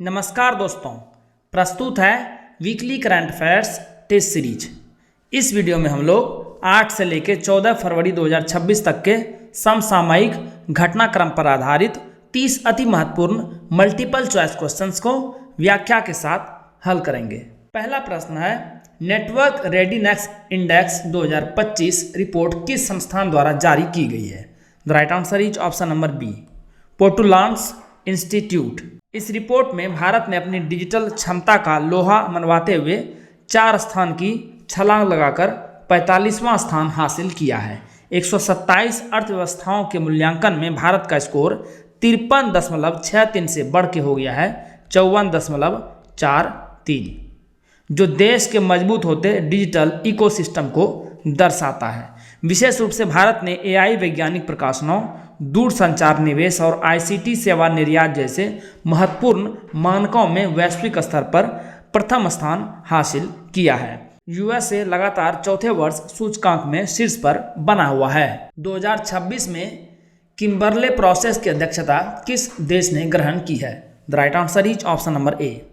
नमस्कार दोस्तों, प्रस्तुत है weekly current affairs test series. इस वीडियो में हम लोग 8 से लेकर 14 फरवरी 2026 तक के समसामयिक घटनाक्रम पर आधारित 30 अति महत्वपूर्ण मल्टीपल चॉइस क्वेश्चंस को व्याख्या के साथ हल करेंगे। पहला प्रश्न है, नेटवर्क रेडीनेस इंडेक्स 2025 रिपोर्ट किस संस्थान द्वारा जारी की गई है? The right answer is option number B, Portulans institute. इस रिपोर्ट में भारत ने अपनी डिजिटल क्षमता का लोहा मनवाते हुए 4 स्थान की छलांग लगाकर 45वां स्थान हासिल किया है। 127 अर्थव्यवस्थाओं के मूल्यांकन में भारत का स्कोर 53.63 से बढ़ के हो गया है 54.43, जो देश के मजबूत होते डिजिटल इकोसिस्टम को दर्शाता है। विशेष रूप से भारत ने एआई वैज्ञानिक प्रकाशनों, दूरसंचार निवेश और आईसीटी सेवा निर्यात जैसे महत्वपूर्ण मानकों में वैश्विक स्तर पर प्रथम स्थान हासिल किया है। यूएसए लगातार चौथे वर्ष सूचकांक में शीर्ष पर बना हुआ है। 2026 में किम्बरले प्रोसेस की अध्यक्षता किस देश ने ग्रहण की है? The right answer is option number ए,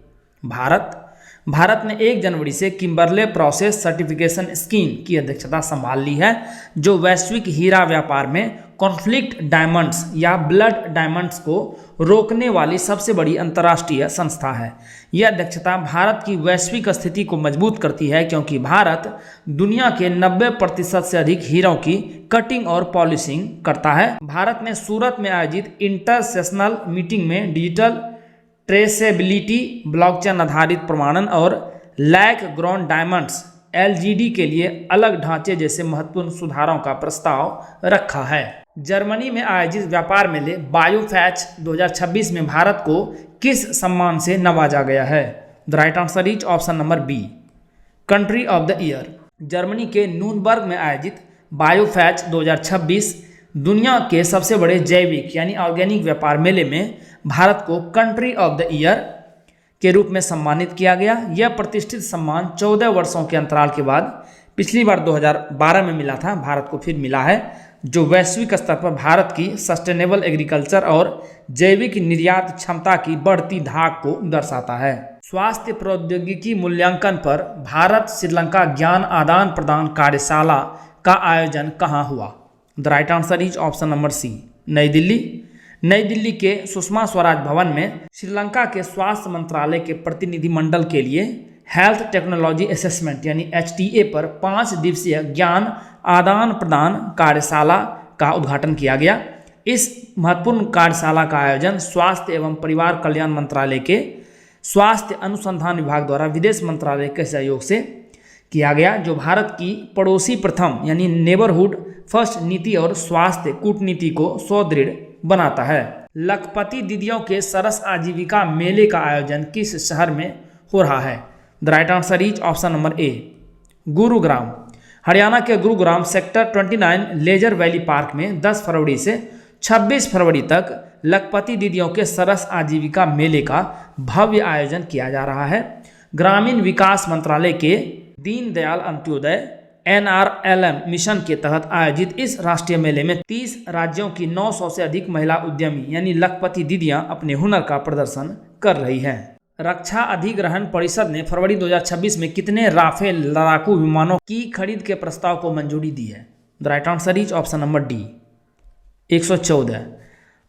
भारत ने 1 जनवरी से किम्बरले प्रोसेस सर्टिफिकेशन स्कीम की अध्यक्षता संभाल ली है, जो वैश्विक हीरा व्यापार में कॉन्फ्लिक्ट डायमंड्स या ब्लड डायमंड्स को रोकने वाली सबसे बड़ी अंतर्राष्ट्रीय संस्था है। यह अध्यक्षता भारत की वैश्विक स्थिति को मजबूत करती है, क्योंकि भारत दुनिया के 90% से अधिक हीरों की कटिंग और पॉलिशिंग करता है। भारत ने सूरत में आयोजित इंटरसेशनल मीटिंग में डिजिटल ट्रेसेबिलिटी, ब्लॉकचेन आधारित प्रमाणन और लैक ग्रॉन डायमंड्स एलजीडी के लिए अलग ढांचे जैसे महत्वपूर्ण सुधारों का प्रस्ताव रखा है। जर्मनी में आयोजित व्यापार मेले बायोफैच 2026 में भारत को किस सम्मान से नवाजा गया है? The right answer is option number B, country of the year. Germany के न्यूनबर्ग में आयोजित बायोफैच 2026 दुनिया के सबसे बड़े जैविक यानी ऑर्गेनिक व्यापार मेले में भारत को कंट्री ऑफ द ईयर के रूप में सम्मानित किया गया। यह प्रतिष्ठित सम्मान 14 वर्षों के अंतराल के बाद पिछली बार 2012 में मिला था, भारत को फिर मिला है, जो वैश्विक स्तर पर भारत की सस्टेनेबल एग्रीकल्चर और जैविक निर्यात क्षमता की बढ़ती धाक को दर्शाता है। स्वास्थ्य प्रौद्योगिकी मूल्यांकन पर भारत श्रीलंका ज्ञान आदान प्रदान कार्यशाला का आयोजन कहाँ हुआ? The right answer is option number C, नई दिल्ली के सुषमा स्वराज भवन में श्रीलंका के स्वास्थ्य मंत्रालय के प्रतिनिधिमंडल के लिए हेल्थ टेक्नोलॉजी असेसमेंट यानी HTA पर 5 दिवसीय ज्ञान आदान प्रदान कार्यशाला का उद्घाटन किया गया। इस महत्वपूर्ण कार्यशाला का आयोजन स्वास्थ्य एवं परिवार कल्याण मंत्रालय के स्वास्थ्य अनुसंधान विभाग द्वारा विदेश मंत्रालय के सहयोग से किया गया, जो भारत की पड़ोसी प्रथम यानी नेबरहुड फर्स्ट नीति और स्वास्थ्य कूटनीति को सुदृढ़ बनाता है। लखपति दीदियों के सरस आजीविका मेले का आयोजन किस शहर में हो रहा है? The right answer is option number A, Gurugram. Haryana के Gurugram sector 29 laser valley park में 10 फरवरी से 26 फरवरी तक लखपति दीदियों के सरस आजीविका मेले का भव्य आयोजन किया जा रहा है। ग्रामीण विकास मंत्रालय के दीनदयाल अंत्योदय NRLM मिशन के तहत आयोजित इस राष्ट्रीय मेले में 30 राज्यों की 900 से अधिक महिला उद्यमी यानी लखपति दीदियां अपने हुनर का प्रदर्शन कर रही हैं। रक्षा अधिग्रहण परिषद ने फरवरी 2026 में कितने राफेल लड़ाकू विमानों की खरीद के प्रस्ताव को मंजूरी दी है? The right answer is option number D, 114।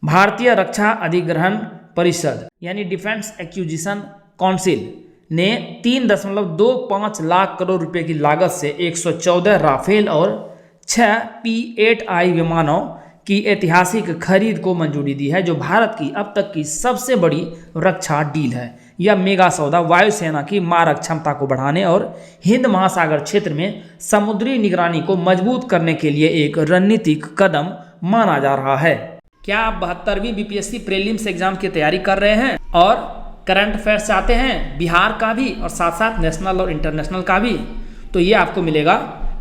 भारतीय रक्षा अधिग्रहण परिषद यानी डिफेंस एक्विजिशन काउंसिल ने 3.25 लाख करोड़ रुपए की लागत से 114 राफेल और 6 P-8I विमानों की ऐतिहासिक खरीद को मंजूरी दी है, जो भारत की अब तक की सबसे बड़ी रक्षा डील है। यह मेगा सौदा वायुसेना की मारक क्षमता को बढ़ाने और हिंद महासागर क्षेत्र में समुद्री निगरानी को मजबूत करने के लिए एक रणनीतिक कदम माना जा रहा है। क्या आप 72वीं BPSC प्रीलिम्स एग्जाम की तैयारी कर रहे हैं और करंट अफेयर्स चाहते हैं, बिहार का भी और साथ साथ नेशनल और इंटरनेशनल का भी? तो ये आपको मिलेगा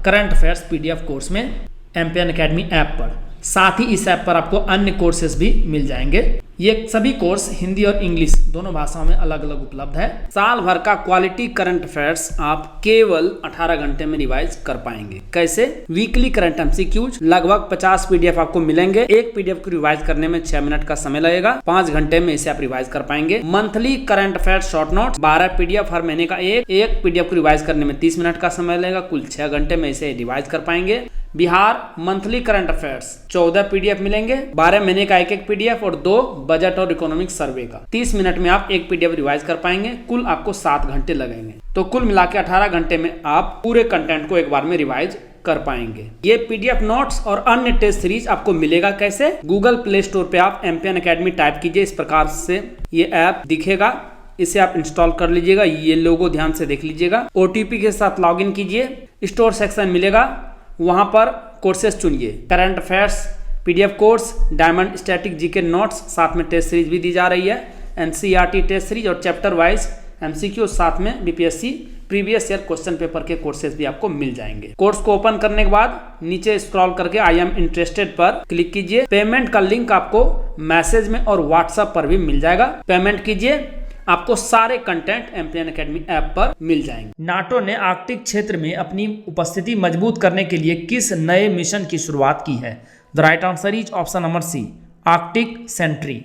करंट अफेयर्स PDF कोर्स में MPN Academy ऐप पर। साथ ही इस ऐप पर आपको अन्य कोर्सेज भी मिल जाएंगे। ये सभी कोर्स हिंदी और इंग्लिश दोनों भाषाओं में अलग अलग उपलब्ध है। साल भर का क्वालिटी करंट अफेयर्स आप केवल 18 घंटे में रिवाइज कर पाएंगे। कैसे? वीकली करंट एमसीक्यूज लगभग 50 पीडीएफ आपको मिलेंगे। एक पीडीएफ को रिवाइज करने में 6 मिनट का समय लगेगा। 5 घंटे में इसे आप रिवाइज कर पाएंगे। Monthly current affairs short note 12 PDF हर महीने का एक पीडीएफ को रिवाइज करने में 30 मिनट का समय लगेगा। कुल 6 घंटे में इसे रिवाइज कर पाएंगे। Bihar monthly current affairs 14 PDF मिलेंगे। 12 महीने का एक पीडीएफ और 2 बजट और इकोनॉमिक सर्वे का। 30 मिनट में आप एक पीडीएफ रिवाइज कर पाएंगे। कुल आपको 7 घंटे लगेंगे। तो कुल मिला के 18 घंटे में आप पूरे कंटेंट को एक बार में रिवाइज कर पाएंगे। ये पीडीएफ नोट्स और अन्य टेस्ट सीरीज आपको मिलेगा कैसे? गूगल प्ले स्टोर पे आप एमपीएन अकेडमी टाइप कीजिए। इस प्रकार से ये ऐप दिखेगा। इसे आप इंस्टॉल कर लीजिएगा। ये लोगो ध्यान से देख लीजिएगा। ओटीपी के साथ लॉगिन कीजिए। स्टोर सेक्शन मिलेगा, वहां पर कोर्सेज चुनिए। Current affairs PDF course, diamond static GK notes, साथ में टेस्ट सीरीज भी दी जा रही है। एनसीईआरटी टेस्ट सीरीज और चैप्टर वाइज एमसीक्यू, साथ में BPSC previous year question paper के कोर्सेज भी आपको मिल जाएंगे। कोर्स को ओपन करने के बाद नीचे स्क्रॉल करके आई एम इंटरेस्टेड पर क्लिक कीजिए। पेमेंट का लिंक आपको मैसेज में और व्हाट्सएप पर भी मिल जाएगा। पेमेंट कीजिए, आपको सारे कंटेंट एमपीएन अकेडमी ऐप पर मिल जाएंगे। नाटो ने आर्कटिक क्षेत्र में अपनी उपस्थिति मजबूत करने के लिए किस नए मिशन की शुरुआत की है? The right answer is option number C, Arctic sentry.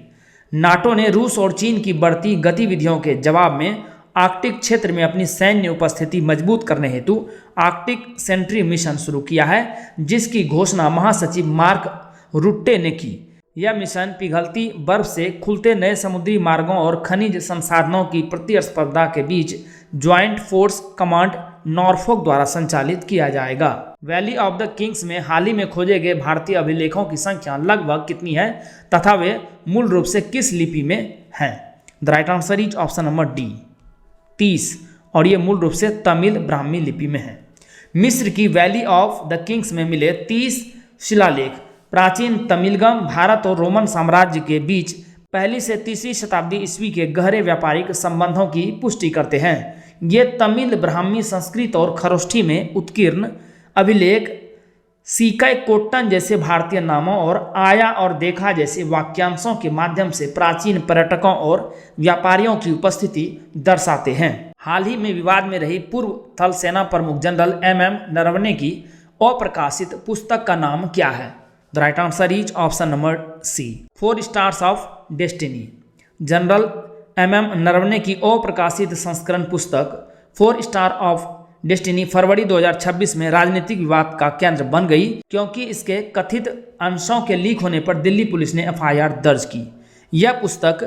NATO ने रूस और चीन की बढ़ती गतिविधियों के जवाब में आर्कटिक क्षेत्र में अपनी सैन्य उपस्थिति मजबूत करने हेतु आर्कटिक सेंट्री मिशन शुरू किया है, जिसकी घोषणा महासचिव मार्क रुट्टे ने की। यह मिशन पिघलती बर्फ से खुलते नए समुद्री मार्गों और खनिज संसाधनों की प्रतिस्पर्धा के बीच ज्वाइंट फोर्स कमांड नॉरफॉक द्वारा संचालित किया जाएगा। वैली ऑफ द किंग्स में हाल ही में खोजे गए भारतीय अभिलेखों की संख्या लगभग कितनी है तथा वे मूल रूप से किस लिपि में हैं? The right answer is option number D, 30, और ये मूल रूप से तमिल ब्राह्मी लिपि में है। मिस्र की वैली ऑफ द किंग्स में मिले 30 शिलालेख प्राचीन तमिलगम भारत और रोमन साम्राज्य के बीच पहली से तीसरी शताब्दी ईस्वी के गहरे व्यापारिक संबंधों की पुष्टि करते हैं। ये तमिल ब्राह्मी संस्कृत और खरोष्ठी में उत्कीर्ण अभिलेख सीकै कोट्टन जैसे भारतीय नामों और आया और देखा जैसे वाक्यांशों के माध्यम से प्राचीन पर्यटकों और व्यापारियों की उपस्थिति दर्शाते हैं। हाल ही में विवाद में रही पूर्व थल सेना प्रमुख जनरल एम नरवणे की अप्रकाशित पुस्तक का नाम क्या है? The right answer is option number C, 4 stars of destiny. General M Naravane की अप्रकाशित संस्करण पुस्तक 4 स्टार ऑफ डेस्टिनी फरवरी 2026 में राजनीतिक विवाद का केंद्र बन गई, क्योंकि इसके कथित अंशों के लीक होने पर दिल्ली पुलिस ने एफआईआर दर्ज की। यह पुस्तक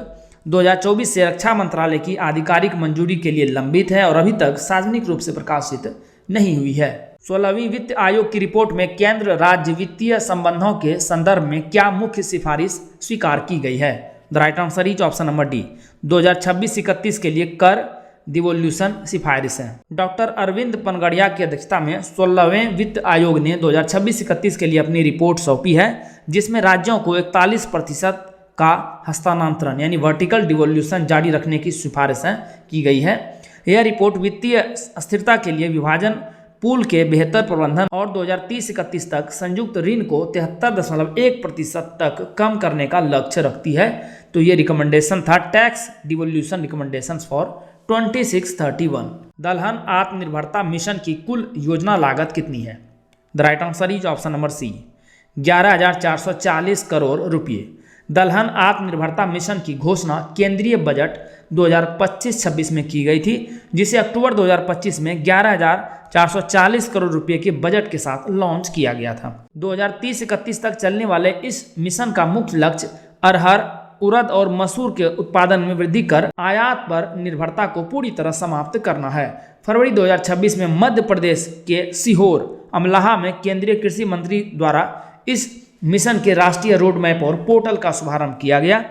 2024 से रक्षा मंत्रालय की आधिकारिक मंजूरी के लिए लंबित है और अभी तक सार्वजनिक रूप से प्रकाशित नहीं हुई है। 16वीं वित्त आयोग की रिपोर्ट में केंद्र राज्य वित्तीय संबंधों के संदर्भ में क्या मुख्य सिफारिश स्वीकार की गई है? The right answer is option number D, 2026-31 के लिए कर डिवोल्यूशन सिफारिश है। डॉक्टर अरविंद पनगड़िया की अध्यक्षता में 16वें वित्त आयोग ने 2026-31 के लिए अपनी रिपोर्ट सौंपी है, जिसमें राज्यों को 41% का हस्तांतरण यानी वर्टिकल डिवोल्यूशन जारी रखने की सिफारिशें की गई है। यह रिपोर्ट वित्तीय स्थिरता के लिए विभाजन पूल के बेहतर प्रबंधन और 2030-31 तक संयुक्त ऋण को 73.1% तक कम करने का लक्ष्य रखती है। तो ये रिकमेंडेशन था टैक्स डिवोल्यूशन रिकमेंडेशंस फॉर 2631। दलहन आत्मनिर्भरता मिशन की कुल योजना लागत कितनी है? The right answer is option number C, 11,440 crore रुपये। दलहन आत्मनिर्भरता मिशन की घोषणा केंद्रीय बजट 2025-26 में की गई थी, जिसे अक्टूबर 2025 में 11,440 करोड़ रुपए के बजट के साथ लॉन्च किया गया था। 2030-31 तक चलने वाले इस मिशन का मुख्य लक्ष्य अरहर, उड़द और मसूर के उत्पादन में वृद्धि कर आयात पर निर्भरता को पूरी तरह समाप्त करना है। फरवरी 2026 में मध्य प्रदेश के सीहोर अमलाहा में केंद्रीय कृषि मंत्री द्वारा इस मिशन के राष्ट्रीय रोड मैप और पोर्टल का शुभारंभ किया गया,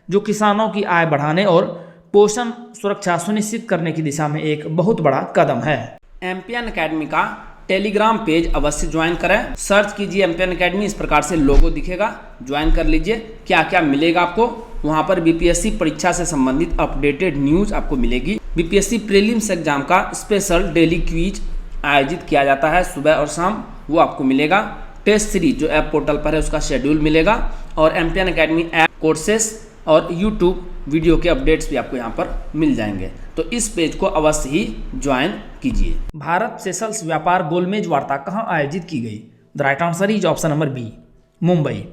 जो किसानों की आय बढ़ाने और पोषण सुरक्षा सुनिश्चित करने की दिशा में एक बहुत बड़ा कदम है। एमपीएन अकेडमी का टेलीग्राम पेज अवश्य ज्वाइन करें। सर्च कीजिए एमपीएन अकेडमी, इस प्रकार से लोगो दिखेगा, ज्वाइन कर लीजिए। क्या क्या मिलेगा आपको वहाँ पर? बीपीएससी परीक्षा से संबंधित अपडेटेड न्यूज आपको मिलेगी। बीपीएससी प्रीलिम्स एग्जाम का स्पेशल डेली क्विज आयोजित किया जाता है सुबह और शाम, वो आपको मिलेगा। टेस्ट सीरीज जो ऐप पोर्टल पर है उसका शेड्यूल मिलेगा, और एमटीएन एकेडमी ऐप कोर्सेस और यूट्यूब वीडियो के अपडेट्स भी आपको यहाँ पर मिल जाएंगे। तो इस पेज को अवश्य ही ज्वाइन कीजिए। भारत सेशल्स व्यापार गोलमेज वार्ता कहाँ आयोजित की गई? The right answer is option number B, Mumbai.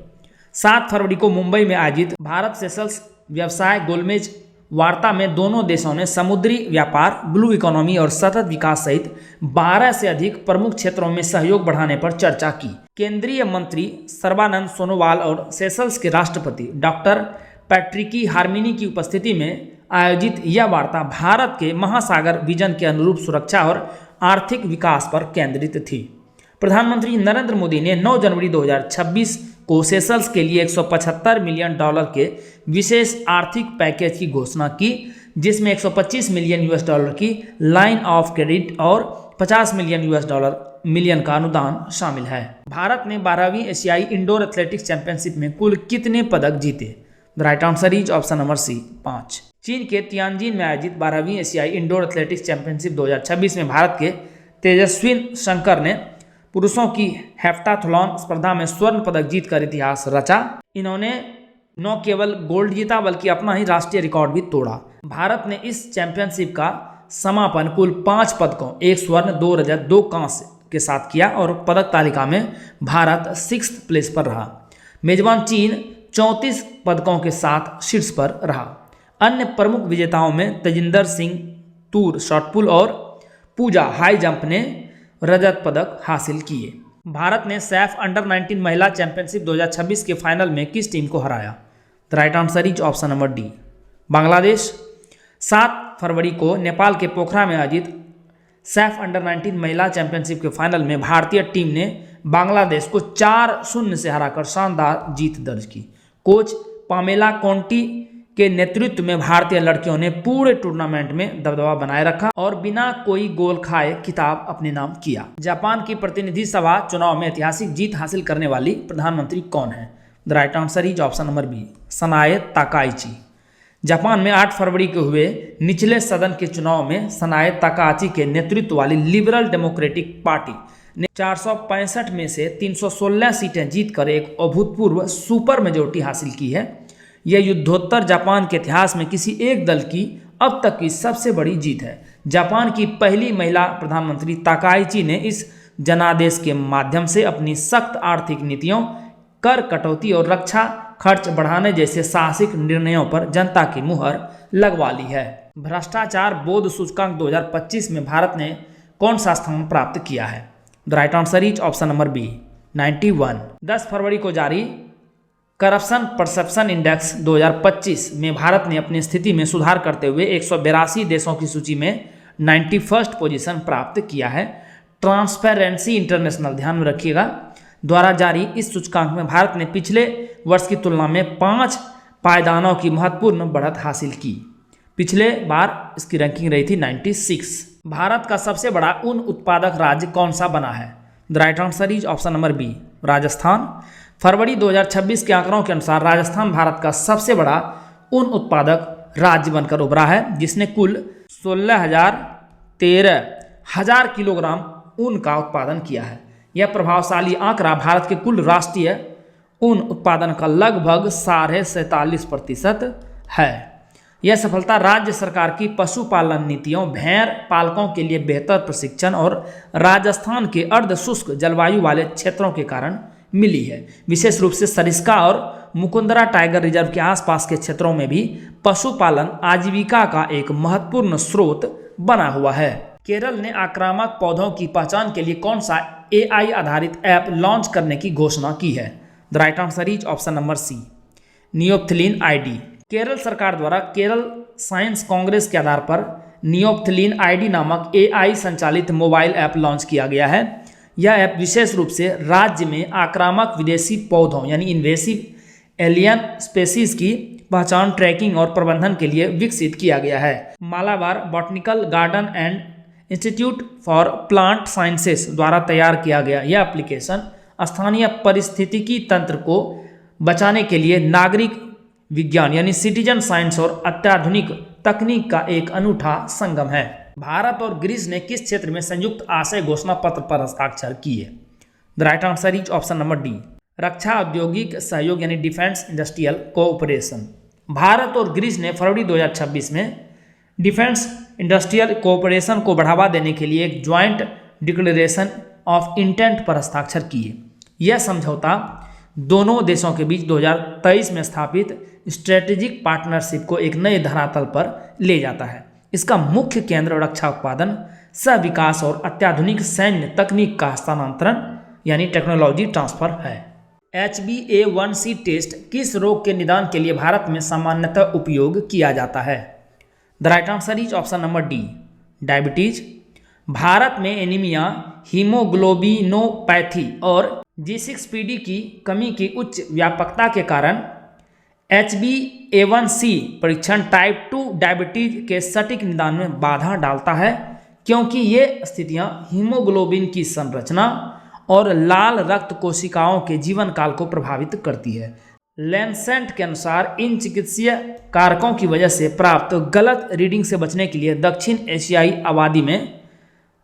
7 फरवरी को मुंबई में आयोजित भारत सेशल्स व्यवसाय गोलमेज वार्ता में दोनों देशों ने समुद्री व्यापार, ब्लू इकोनॉमी और सतत विकास सहित 12 से अधिक प्रमुख क्षेत्रों में सहयोग बढ़ाने पर चर्चा की। केंद्रीय मंत्री सर्बानंद सोनोवाल और सेशल्स के राष्ट्रपति डॉक्टर पैट्रिकी हार्मिनी की उपस्थिति में आयोजित यह वार्ता भारत के महासागर विजन के अनुरूप सुरक्षा और आर्थिक विकास पर केंद्रित थी। प्रधानमंत्री नरेंद्र मोदी ने 9 जनवरी 2026 को सेशल्स के लिए $175 मिलियन के विशेष आर्थिक पैकेज की घोषणा की, जिसमें $125 मिलियन की लाइन ऑफ क्रेडिट और $50 मिलियन का अनुदान शामिल है। भारत ने 12वीं एशियाई इंडोर एथलेटिक्स चैंपियनशिप में कुल कितने पदक जीते? The right answer is option number C, 5। चीन के तियानजिन में आयोजित 12वीं एशियाई इंडोर एथलेटिक्स चैंपियनशिप 2026 में भारत के तेजस्विन शंकर ने पुरुषों की हेप्टाथलॉन स्पर्धा में स्वर्ण पदक जीतकर इतिहास रचा। इन्होंने न केवल गोल्ड जीता बल्कि अपना ही राष्ट्रीय रिकॉर्ड भी तोड़ा। भारत ने इस चैंपियनशिप का समापन कुल 5 पदकों, 1 स्वर्ण, 2 रजत, 2 कांस्य के साथ किया और पदक तालिका में भारत 6th प्लेस पर रहा। मेजबान चीन 34 पदकों के साथ शीर्ष पर रहा। अन्य प्रमुख विजेताओं में तेजिंदर सिंह तूर शॉटपुट और पूजा हाई जंप ने रजत पदक हासिल किए। भारत ने सैफ अंडर 19 महिला चैंपियनशिप 2026 के फाइनल में किस टीम को हराया? The right answer is option number D, Bangladesh. 7 फरवरी को नेपाल के पोखरा में आयोजित सैफ अंडर 19 महिला चैंपियनशिप के फाइनल में भारतीय टीम ने बांग्लादेश को 4-0 से हराकर शानदार जीत दर्ज की। कोच पामेला कोंटी के नेतृत्व में भारतीय लड़कियों ने पूरे टूर्नामेंट में दबदबा बनाए रखा और बिना कोई गोल खाए खिताब अपने नाम किया। जापान की प्रतिनिधि सभा चुनाव में ऐतिहासिक जीत हासिल करने वाली प्रधानमंत्री कौन है? The right answer is option number B, Sanae Takaichi. Japan में 8 फरवरी को हुए निचले सदन के चुनाव में सनाए ताकाइची के नेतृत्व वाली लिबरल डेमोक्रेटिक पार्टी ने 465 में से 316 सीटें जीतकर एक अभूतपूर्व सुपर मेजोरिटी हासिल की है। यह युद्धोत्तर जापान के इतिहास में किसी एक दल की अब तक की सबसे बड़ी जीत है। जापान की पहली महिला प्रधानमंत्री ताकाइची ने इस जनादेश के माध्यम से अपनी सख्त आर्थिक नीतियों, कर कटौती और रक्षा खर्च बढ़ाने जैसे साहसिक निर्णयों पर जनता की मुहर लगवा ली है। भ्रष्टाचार बोध सूचकांक 2025 में भारत ने कौन सा स्थान प्राप्त किया है? The right answer is option number B, 91। 10 फरवरी को जारी करप्शन परसेप्शन इंडेक्स 2025 में भारत ने अपनी स्थिति में सुधार करते हुए 182 देशों की सूची में 91st पोजीशन प्राप्त किया है। ट्रांसपेरेंसी इंटरनेशनल, ध्यान में रखिएगा, द्वारा जारी इस सूचकांक में भारत ने पिछले वर्ष की तुलना में 5 पायदानों की महत्वपूर्ण बढ़त हासिल की। पिछले बार इसकी रैंकिंग रही थी 96। भारत का सबसे बड़ा ऊन उत्पादक राज्य कौन सा बना है? The right answer is option number B, Rajasthan. फरवरी 2026 के आंकड़ों के अनुसार राजस्थान भारत का सबसे बड़ा ऊन उत्पादक राज्य बनकर उभरा है, जिसने कुल 13,000 किलोग्राम ऊन का उत्पादन किया है। यह प्रभावशाली आंकड़ा भारत के कुल राष्ट्रीय ऊन उत्पादन का लगभग 47.5% है। यह सफलता राज्य सरकार की पशुपालन नीतियों, भेड़ पालकों के लिए बेहतर प्रशिक्षण और राजस्थान के अर्ध शुष्क जलवायु वाले क्षेत्रों के कारण मिली है। विशेष रूप से सरिस्का और मुकुंदरा टाइगर रिजर्व के आसपास के क्षेत्रों में भी पशुपालन आजीविका का एक महत्वपूर्ण स्रोत बना हुआ है। केरल ने आक्रामक पौधों की पहचान के लिए कौन सा AI आधारित ऐप लॉन्च करने की घोषणा की है? The right answer is option number C, नियोप्थिलीन ID। केरल सरकार द्वारा केरल साइंस कांग्रेस के आधार पर नियोप्थिलीन ID नामक AI संचालित मोबाइल ऐप लॉन्च किया गया है। यह ऐप विशेष रूप से राज्य में आक्रामक विदेशी पौधों यानी इन्वेसिव एलियन स्पेसीज की पहचान, ट्रैकिंग और प्रबंधन के लिए विकसित किया गया है। Malabar botanical garden and institute for plant sciences द्वारा तैयार किया गया यह एप्लीकेशन स्थानीय पारिस्थितिकी तंत्र को बचाने के लिए नागरिक विज्ञान यानी सिटीजन साइंस और अत्याधुनिक तकनीक का एक अनूठा संगम है। भारत और ग्रीस ने किस क्षेत्र में संयुक्त आशय घोषणा पत्र पर हस्ताक्षर किए? The right answer is option number D. रक्षा औद्योगिक सहयोग यानी डिफेंस इंडस्ट्रियल कोऑपरेशन। भारत और ग्रीस ने फरवरी 2026 में डिफेंस इंडस्ट्रियल कोऑपरेशन को बढ़ावा देने के लिए एक ज्वाइंट डिक्लेरेशन ऑफ इंटेंट पर हस्ताक्षर किए। यह समझौता दोनों देशों के बीच 2023 में स्थापित स्ट्रेटेजिक पार्टनरशिप को एक नए धरातल पर ले जाता है। इसका मुख्य केंद्र रक्षा उत्पादन, सह विकास और अत्याधुनिक सैन्य तकनीक का हस्तांतरण यानी टेक्नोलॉजी ट्रांसफर है। HbA1c टेस्ट किस रोग के निदान के लिए भारत में सामान्यतः उपयोग किया जाता है? The right answer is option number D, diabetes. Bharat में एनीमिया, हीमोग्लोबिनोपैथी और G6PD की कमी की उच्च व्यापकता के कारण HbA1c परीक्षण टाइप 2 डायबिटीज के सटीक निदान में बाधा डालता है, क्योंकि ये स्थितियां हीमोग्लोबिन की संरचना और लाल रक्त कोशिकाओं के जीवन काल को प्रभावित करती है। लैंसेट के अनुसार इन चिकित्सीय कारकों की वजह से प्राप्त गलत रीडिंग से बचने के लिए दक्षिण एशियाई आबादी में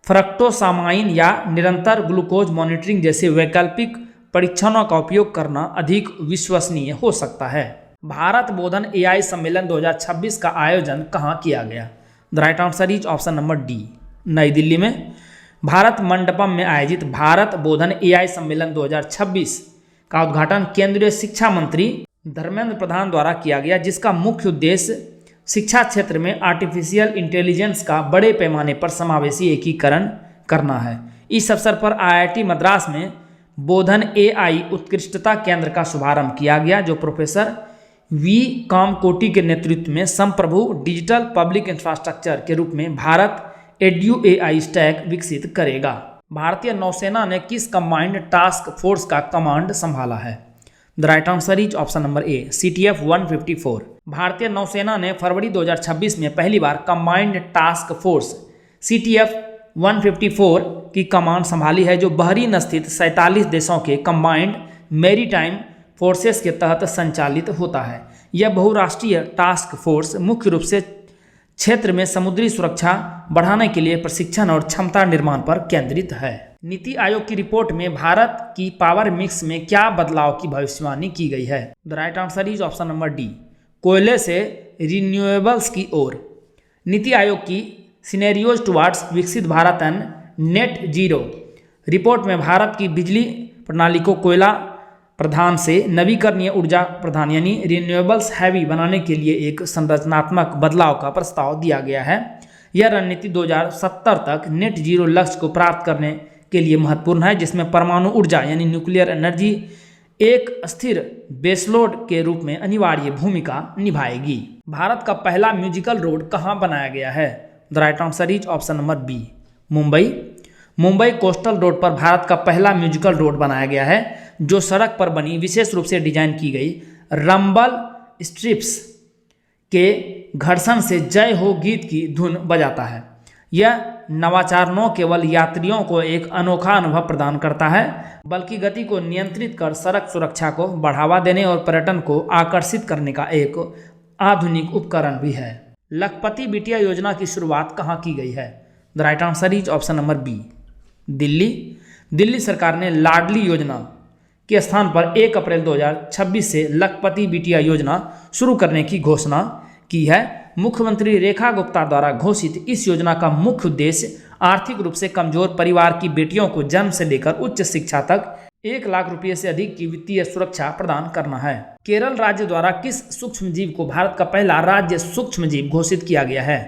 फ्रक्टोसामाइन या निरंतर ग्लूकोज मॉनिटरिंग जैसे वैकल्पिक परीक्षणों का उपयोग करना अधिक विश्वसनीय हो सकता है। भारत बोधन AI सम्मेलन 2026 का आयोजन कहाँ किया गया? The right answer is option number D, नई दिल्ली में। भारत मंडपम में आयोजित भारत बोधन AI सम्मेलन 2026 का उद्घाटन केंद्रीय शिक्षा मंत्री धर्मेंद्र प्रधान द्वारा किया गया, जिसका मुख्य उद्देश्य शिक्षा क्षेत्र में आर्टिफिशियल इंटेलिजेंस का बड़े पैमाने पर समावेशी एकीकरण करना है। इस अवसर पर IIT मद्रास में बोधन AI उत्कृष्टता केंद्र का शुभारंभ किया गया, जो प्रोफेसर V कामकोटी के नेतृत्व में संप्रभु डिजिटल पब्लिक इंफ्रास्ट्रक्चर के रूप में भारत एड्यू AI स्टैक विकसित करेगा। भारतीय नौसेना ने किस कंबाइंड टास्क फोर्स का कमांड संभाला है? The right answer is option number A, CTF 154। भारतीय नौसेना ने फरवरी 2026 में पहली बार कंबाइंड टास्क फोर्स CTF 154 की कमान संभाली है, जो बहरीन स्थित 47 देशों के कंबाइंड मैरीटाइम फोर्सेस के तहत संचालित होता है। यह बहुराष्ट्रीय टास्क फोर्स मुख्य रूप से क्षेत्र में समुद्री सुरक्षा बढ़ाने के लिए प्रशिक्षण और क्षमता निर्माण पर केंद्रित है। नीति आयोग की रिपोर्ट में भारत की पावर मिक्स में क्या बदलाव की भविष्यवाणी की गई है? The right answer is option number D, कोयले से रिन्यूएबल्स की ओर। नीति आयोग की सिनेरियोज टुवार्ड्स विकसित Bharat and net zero report में भारत की बिजली प्रणाली को कोयला प्रधान से नवीकरणीय ऊर्जा प्रधान यानी रिन्यूएबल्स हैवी बनाने के लिए एक संरचनात्मक बदलाव का प्रस्ताव दिया गया है। यह रणनीति 2070 तक नेट जीरो लक्ष्य को प्राप्त करने के लिए महत्वपूर्ण है, जिसमें परमाणु ऊर्जा यानी न्यूक्लियर एनर्जी एक स्थिर बेसलोड के रूप में अनिवार्य भूमिका निभाएगी। भारत का पहला म्यूजिकल रोड कहाँ बनाया गया है? The right answer is option number B, Mumbai. Mumbai coastal road पर भारत का पहला म्यूजिकल रोड बनाया गया है, जो सड़क पर बनी विशेष रूप से डिजाइन की गई रंबल स्ट्रिप्स के घर्षण से जय हो गीत की धुन बजाता है। यह नवाचार न केवल यात्रियों को एक अनोखा अनुभव प्रदान करता है, बल्कि गति को नियंत्रित कर सड़क सुरक्षा को बढ़ावा देने और पर्यटन को आकर्षित करने का एक आधुनिक उपकरण भी है। लखपति बिटिया योजना की शुरुआत कहाँ की गई है? The right answer is option number B, Delhi. Delhi सरकार ने लाडली योजना के स्थान पर 1 अप्रैल 2026 से लखपति बिटिया योजना शुरू करने की घोषणा की है। मुख्यमंत्री रेखा गुप्ता द्वारा घोषित इस योजना का मुख्य उद्देश्य आर्थिक रूप से कमजोर परिवार की बेटियों को जन्म से लेकर उच्च शिक्षा तक 1 लाख रुपये से अधिक की वित्तीय सुरक्षा प्रदान करना है। केरल राज्य द्वारा किस सूक्ष्मजीव को भारत का पहला राज्य सूक्ष्मजीव घोषित किया गया है?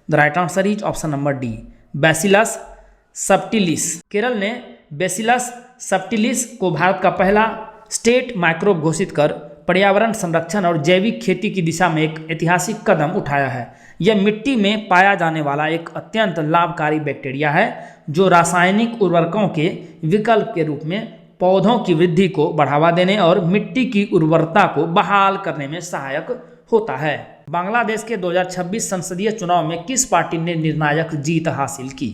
The right answer is option number D, bacillus subtilis. Kerala ने बैसिलस सबटिलिस को भारत का पहला स्टेट माइक्रोब घोषित कर पर्यावरण संरक्षण और जैविक खेती की दिशा में एक ऐतिहासिक कदम उठाया है। यह मिट्टी में पाया जाने वाला एक अत्यंत लाभकारी बैक्टीरिया है, जो रासायनिक उर्वरकों के विकल्प के रूप में पौधों की वृद्धि को बढ़ावा देने और मिट्टी की उर्वरता को बहाल करने में सहायक होता है। बांग्लादेश के 2026 संसदीय चुनाव में किस पार्टी ने निर्णायक जीत हासिल की?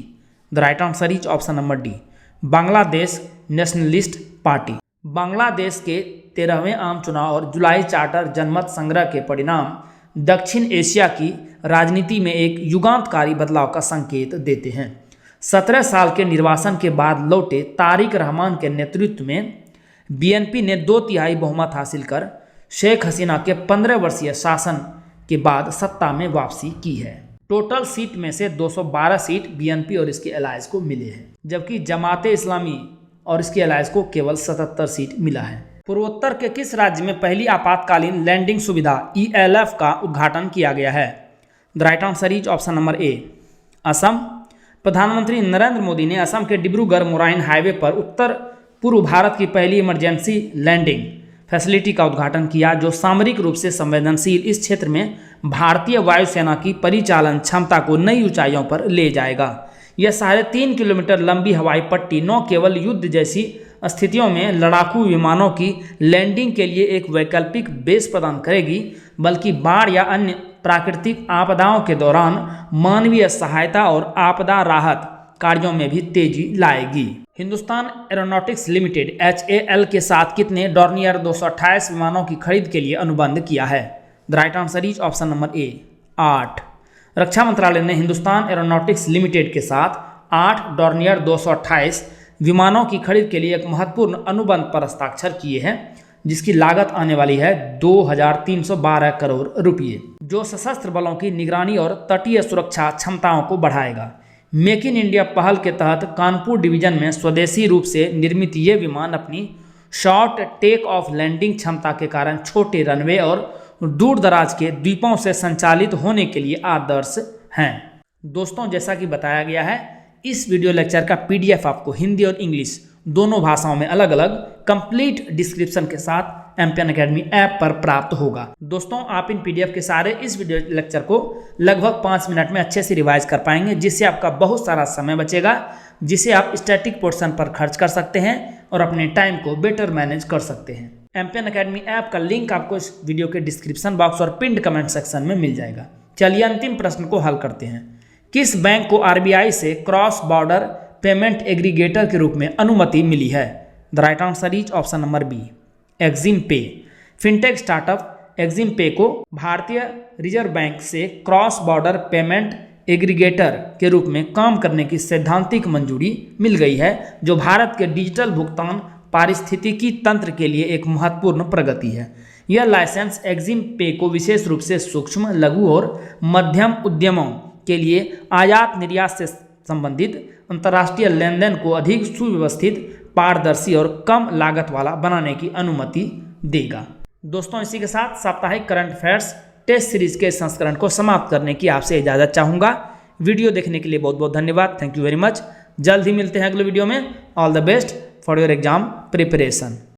The right answer is option number D, Bangladesh nationalist party. Bangladesh के 13वें आम चुनाव और जुलाई चार्टर जनमत संग्रह के परिणाम दक्षिण एशिया की राजनीति में एक युगांतकारी बदलाव का संकेत देते हैं। 17 साल के निर्वासन के बाद लौटे तारिक रहमान के नेतृत्व में बीएनपी ने 2/3 बहुमत हासिल कर शेख हसीना के 15 वर्षीय शासन के बाद सत्ता में वापसी की है। टोटल सीट में से 212 सीट बीएनपी और इसके अलायंस को मिले हैं, जबकि जमाते इस्लामी और इसके अलायंस को केवल 77 सीट मिला है। पूर्वोत्तर के किस राज्य में पहली आपातकालीन लैंडिंग सुविधा ELF का उद्घाटन किया गया है? The right answer is option number ए, असम। प्रधानमंत्री नरेंद्र मोदी ने असम के डिब्रूगढ़ मोराइन हाईवे पर उत्तर पूर्व भारत की पहली इमरजेंसी लैंडिंग फैसिलिटी का उद्घाटन किया, जो सामरिक रूप से संवेदनशील इस क्षेत्र में भारतीय वायुसेना की परिचालन क्षमता को नई ऊंचाइयों पर ले जाएगा। यह 3.5 किलोमीटर लंबी हवाई पट्टी न केवल युद्ध जैसी स्थितियों में लड़ाकू विमानों की लैंडिंग के लिए एक वैकल्पिक बेस प्रदान करेगी, बल्कि बाढ़ या अन्य प्राकृतिक आपदाओं के दौरान मानवीय सहायता और आपदा राहत कार्यों में भी तेजी लाएगी। हिंदुस्तान एरोनॉटिक्स लिमिटेड HAL के साथ कितने डॉर्नियर 228 विमानों की खरीद के लिए अनुबंध किया है? The right answer is option number ए, 8। रक्षा मंत्रालय ने हिंदुस्तान एरोनॉटिक्स लिमिटेड के साथ 8 डॉर्नियर 228 विमानों की खरीद के लिए एक महत्वपूर्ण अनुबंध पर हस्ताक्षर किए हैं, जिसकी लागत आने वाली है 2,312 करोड़ रुपये, जो सशस्त्र बलों की निगरानी और तटीय सुरक्षा क्षमताओं को बढ़ाएगा। मेक इन इंडिया पहल के तहत कानपुर डिवीजन में स्वदेशी रूप से निर्मित ये विमान अपनी शॉर्ट टेक ऑफ लैंडिंग क्षमता के कारण छोटे रनवे और दूर दराज के द्वीपों से संचालित होने के लिए आदर्श हैं। दोस्तों, जैसा कि बताया गया है, इस वीडियो लेक्चर का PDF आपको हिंदी और इंग्लिश दोनों भाषाओं में अलग अलग कंप्लीट डिस्क्रिप्शन के साथ एम्पियन एकेडमी ऐप पर प्राप्त होगा। दोस्तों, आप इन PDF के सारे इस वीडियो लेक्चर को लगभग 5 मिनट में अच्छे से रिवाइज कर पाएंगे, जिससे आपका बहुत सारा समय बचेगा, जिसे आप स्टैटिक पोर्शन पर खर्च कर सकते हैं और अपने टाइम को बेटर मैनेज कर सकते हैं। एम्पियन एकेडमी ऐप का लिंक आपको इस वीडियो के डिस्क्रिप्शन बॉक्स और पिंड कमेंट सेक्शन में मिल जाएगा। चलिए अंतिम प्रश्न को हल करते हैं। किस बैंक को RBI से क्रॉस बॉर्डर पेमेंट एग्रीगेटर के रूप में अनुमति मिली है? The right answer is option number B, Exim pay. Fintech startup Exim pay को भारतीय रिजर्व बैंक से क्रॉस बॉर्डर पेमेंट एग्रीगेटर के रूप में काम करने की सैद्धांतिक मंजूरी मिल गई है, जो भारत के डिजिटल भुगतान पारिस्थितिकी तंत्र के लिए एक महत्वपूर्ण प्रगति है। यह लाइसेंस एक्जिम पे को विशेष रूप से सूक्ष्म, लघु और मध्यम उद्यमों के लिए आयात निर्यात से संबंधित अंतर्राष्ट्रीय लेन देन को अधिक सुव्यवस्थित, पारदर्शी और कम लागत वाला बनाने की अनुमति देगा। दोस्तों, इसी के साथ साप्ताहिक करंट अफेयर्स टेस्ट सीरीज के संस्करण को समाप्त करने की आपसे इजाज़त चाहूँगा। वीडियो देखने के लिए बहुत बहुत धन्यवाद। Thank you very much. जल्द ही मिलते हैं अगले वीडियो में। All the best for your exam preparation.